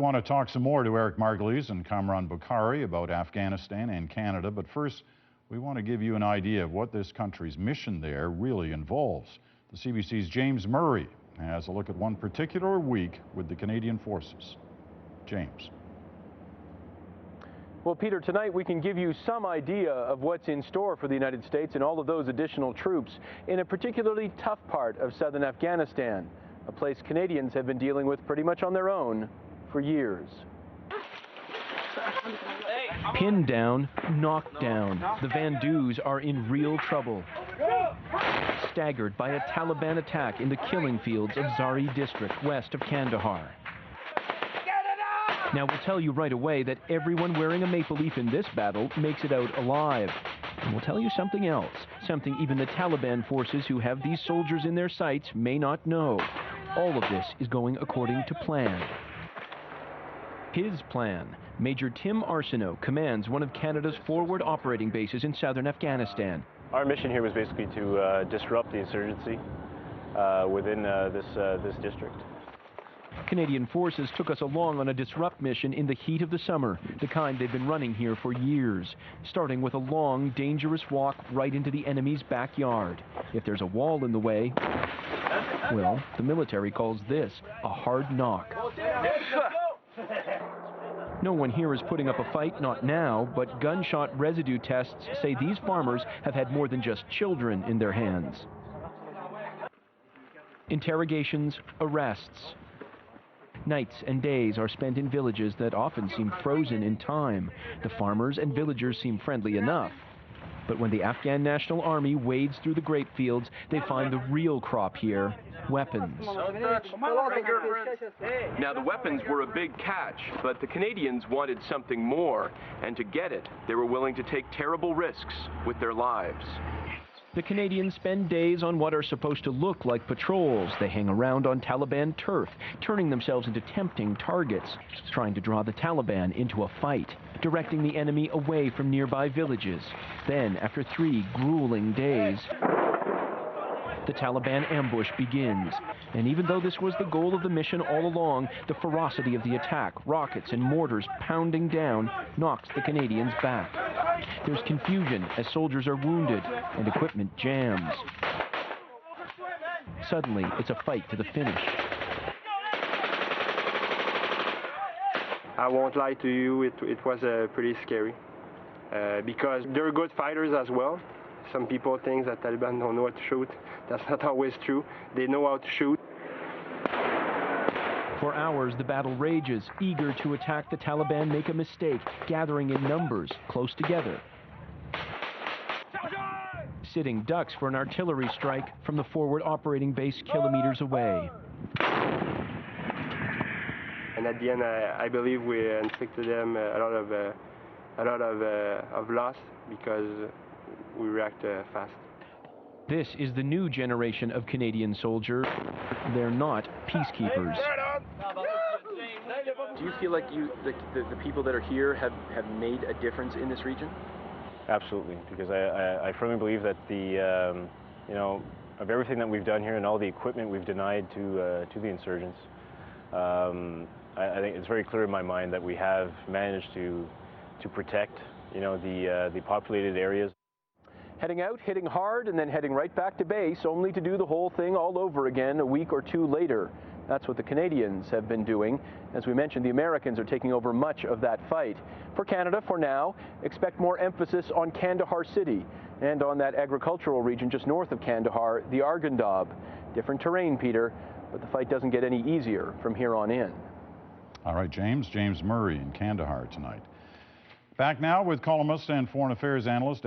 want to talk some more to Eric Margulies and Kamran Bukhari about Afghanistan and Canada, but first we want to give you an idea of what this country's mission there really involves. The CBC's James Murray has a look at one particular week with the Canadian Forces. James. Well, Peter, tonight we can give you some idea of what's in store for the United States and all of those additional troops in a particularly tough part of southern Afghanistan, a place Canadians have been dealing with pretty much on their own for years. Pinned down, knocked down, the Vandus are in real trouble. Staggered by a Taliban attack in the killing fields of Zari district west of Kandahar. Now, we'll tell you right away that everyone wearing a maple leaf in this battle makes it out alive. And we'll tell you something else, something even the Taliban forces who have these soldiers in their sights may not know. All of this is going according to plan. His plan. Major Tim Arsenault commands one of Canada's forward operating bases in southern Afghanistan. Our mission here was basically to disrupt the insurgency within this district. Canadian forces took us along on a disrupt mission in the heat of the summer, the kind they've been running here for years, starting with a long, dangerous walk right into the enemy's backyard. If there's a wall in the way, well, the military calls this a hard knock. No one here is putting up a fight, not now, but gunshot residue tests say these farmers have had more than just children in their hands. Interrogations, arrests. Nights and days are spent in villages that often seem frozen in time. The farmers and villagers seem friendly enough. But when the Afghan National Army wades through the grape fields, they find the real crop here, weapons. Now, the weapons were a big catch, but the Canadians wanted something more. And to get it, they were willing to take terrible risks with their lives. The Canadians spend days on what are supposed to look like patrols. They hang around on Taliban turf, turning themselves into tempting targets, trying to draw the Taliban into a fight, directing the enemy away from nearby villages. Then, after 3 grueling days, the Taliban ambush begins. And even though this was the goal of the mission all along, the ferocity of the attack, rockets and mortars pounding down, knocks the Canadians back. There's confusion as soldiers are wounded and equipment jams. Suddenly, it's a fight to the finish. I won't lie to you, it was pretty scary because they're good fighters as well. Some people think that Taliban don't know how to shoot. That's not always true. They know how to shoot. For hours, the battle rages. Eager to attack, the Taliban make a mistake, gathering in numbers, close together. Sitting ducks for an artillery strike from the forward operating base kilometers away. And at the end, I believe we inflicted them a lot of loss because we react fast. This is the new generation of Canadian soldiers. They're not peacekeepers. Do you feel like the people that are here have made a difference in this region? Absolutely, because I firmly believe that of everything that we've done here and all the equipment we've denied to the insurgents, I think it's very clear in my mind that we have managed to protect the populated areas. Heading out, hitting hard, and then heading right back to base, only to do the whole thing all over again a week or 2 later. That's what the Canadians have been doing. As we mentioned, the Americans are taking over much of that fight. For Canada, for now, expect more emphasis on Kandahar City and on that agricultural region just north of Kandahar, the Arghandab. Different terrain, Peter, but the fight doesn't get any easier from here on in. All right, James Murray in Kandahar tonight. Back now with columnist and foreign affairs analyst